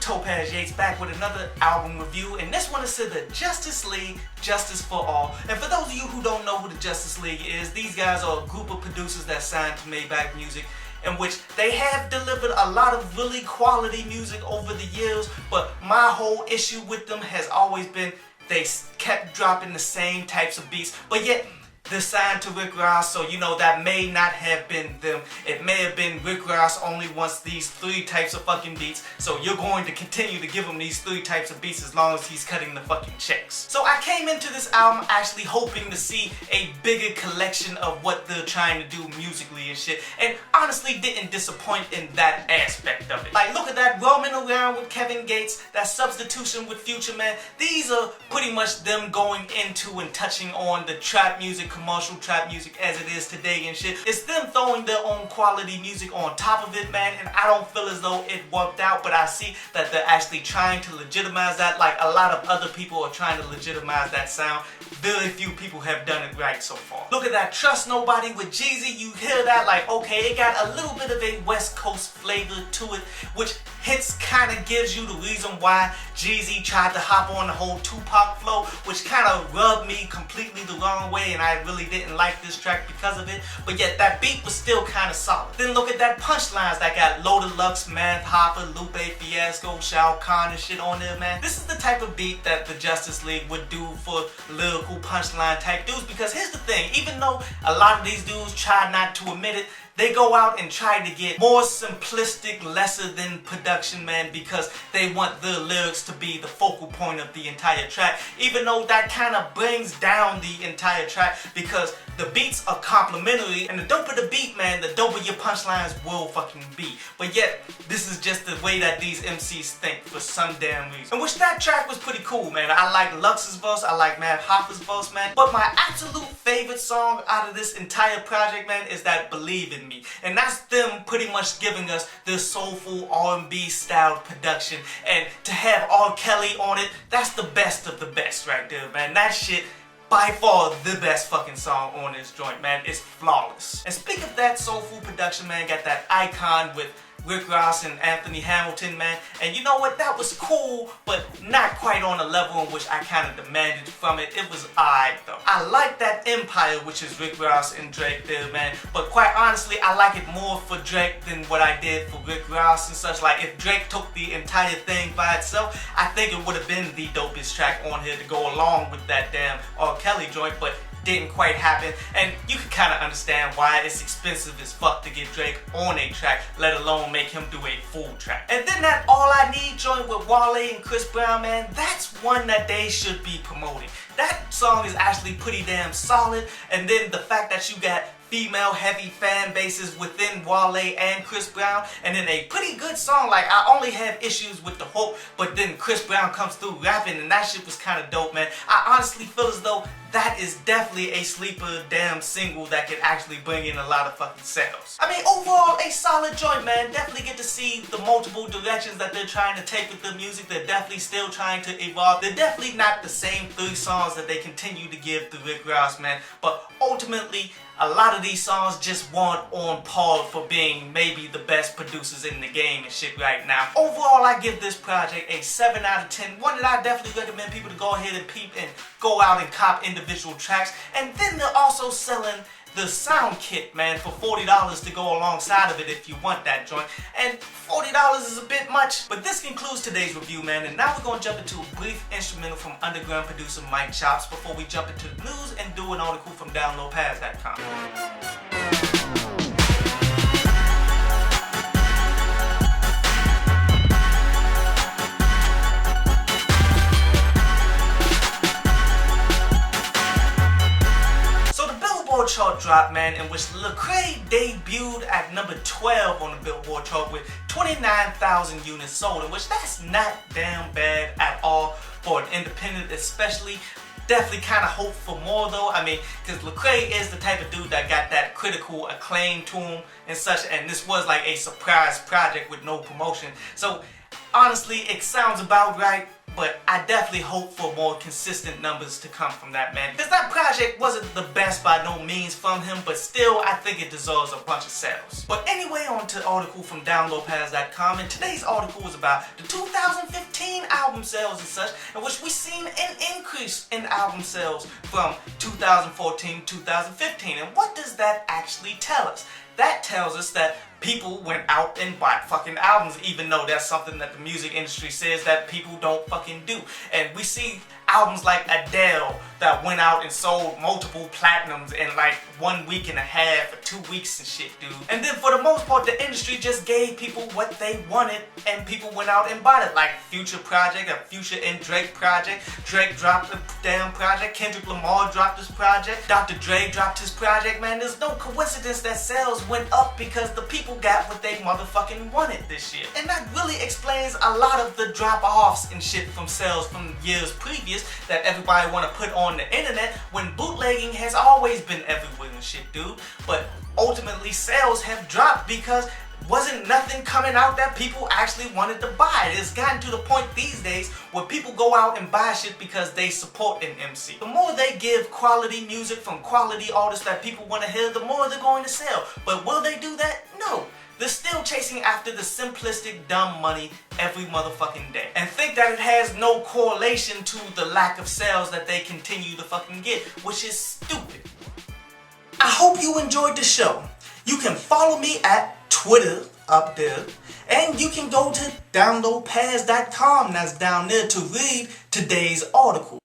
Topaz Yates back with another album review, and this one is to the Justice League, Justice for All. And for those of you who don't know who the Justice League is, these guys are a group of producers that signed to Maybach Music, in which they have delivered a lot of really quality music over the years, but my whole issue with them has always been they kept dropping the same types of beats, but yet they're signed to Rick Ross, so you know that may not have been them. It may have been Rick Ross only wants these 3 types of fucking beats, so you're going to continue to give him these 3 types of beats as long as he's cutting the fucking checks. So I came into this album actually hoping to see a bigger collection of what they're trying to do musically and shit, and honestly didn't disappoint in that aspect of it. Like, look at that roaming around with Kevin Gates, that substitution with Future, man. These are pretty much them going into and touching on the trap music, commercial trap music as it is today and shit. It's them throwing their own quality music on top of it, man, and I don't feel as though it worked out, but I see that they're actually trying to legitimize that like a lot of other people are trying to legitimize that sound. Very few people have done it right so far. Look at that Trust Nobody with Jeezy. You hear that like, okay, it got a little bit of a West Coast flavor to it, which hence kind of gives you the reason why Jeezy tried to hop on the whole Tupac flow, which kind of rubbed me completely the wrong way, and I really didn't like this track because of it, but yet that beat was still kind of solid. Then look at that Punchlines that got Loaded Lux, Math, Hoffa, Lupe, Fiasco, Shao Kahn and shit on there, man. This is the type of beat that the Justice League would do for lyrical punchline type dudes, because here's the thing, even though a lot of these dudes try not to admit it, they go out and try to get more simplistic, lesser than production, man, because they want their lyrics to be the focal point of the entire track, even though that kind of brings down the entire track because the beats are complementary, and the doper the beat, man, the doper your punchlines will fucking be. But yet, this is just the way that these MCs think for some damn reason. And which that track was pretty cool, man. I like Lux's verse, I like Matt Hoffa's verse, man. But my absolute favorite song out of this entire project, man, is that Believe in Me. And that's them pretty much giving us this soulful R&B style production. And to have R. Kelly on it, that's the best of the best right there, man. That shit, by far the best fucking song on this joint, man. It's flawless. And speak of that soulful production, man, got that Icon with Rick Ross and Anthony Hamilton, man. And you know what? That was cool, but not quite on the level in which I kind of demanded from it. It was alright, though. I like that Empire, which is Rick Ross and Drake there, man. But quite honestly, I like it more for Drake than what I did for Rick Ross and such. Like, if Drake took the entire thing by itself, I think it would have been the dopest track on here to go along with that damn R. Kelly joint, but didn't quite happen, and you can kind of understand why. It's expensive as fuck to get Drake on a track, let alone make him do a full track. And then that All I Need joint with Wale and Chris Brown, man, that's one that they should be promoting. That song is actually pretty damn solid, and then the fact that you got female heavy fan bases within Wale and Chris Brown, and then a pretty good song. Like, I only have issues with the hook, but then Chris Brown comes through rapping, and that shit was kind of dope, man. I honestly feel as though that is definitely a sleeper damn single that could actually bring in a lot of fucking sales. I mean, overall, a solid joint, man. Definitely get to see the multiple directions that they're trying to take with the music. They're definitely still trying to evolve. They're definitely not the same 3 songs that they continue to give to Rick Ross, man, but ultimately, a lot of these songs just weren't on par for being maybe the best producers in the game and shit right now. Overall, I give this project a 7 out of 10. One that I definitely recommend people to go ahead and peep and go out and cop individual tracks. And then they're also selling the sound kit, man, for $40 to go alongside of it if you want that joint. And $40 is a bit much. But this concludes today's review, man, and now we're going to jump into a brief instrumental from underground producer Mike Chops before we jump into the news and do an article from downloadpads.com. Chart drop, man, in which Lecrae debuted at number 12 on the Billboard chart with 29,000 units sold, in which that's not damn bad at all for an independent, especially. Definitely kind of hope for more though. I mean, because Lecrae is the type of dude that got that critical acclaim to him and such, and this was like a surprise project with no promotion. So honestly, it sounds about right. but I definitely hope for more consistent numbers to come from that man. Because that project wasn't the best by no means from him, but still I think it deserves a bunch of sales. But anyway, on to the article from downloadpads.com, and today's article is about the 2015 album sales and such, in which we've seen an increase in album sales from 2014 to 2015. And what does that actually tell us? That tells us that people went out and bought fucking albums, even though that's something that the music industry says that people don't fucking do. And we see albums like Adele that went out and sold multiple platinums in like 1 week and a half or 2 weeks and shit, dude. And then for the most part, the industry just gave people what they wanted, and people went out and bought it. Like Future project, a Future and Drake project. Drake dropped a damn project. Kendrick Lamar dropped his project. Dr. Dre dropped his project. Man, there's no coincidence that sales went up because the people got what they motherfucking wanted this year. And that really explains a lot of the drop-offs and shit from sales from years previous that everybody want to put on the internet, when bootlegging has always been everywhere and shit, dude. But ultimately sales have dropped because wasn't nothing coming out that people actually wanted to buy. It's gotten to the point these days where people go out and buy shit because they support an MC. The more they give quality music from quality artists that people want to hear, the more they're going to sell. But will they do that? No. They're still chasing after the simplistic, dumb money every motherfucking day. And think that it has no correlation to the lack of sales that they continue to fucking get, which is stupid. I hope you enjoyed the show. You can follow me at Twitter up there, and you can go to downloadpads.com, that's down there, to read today's article.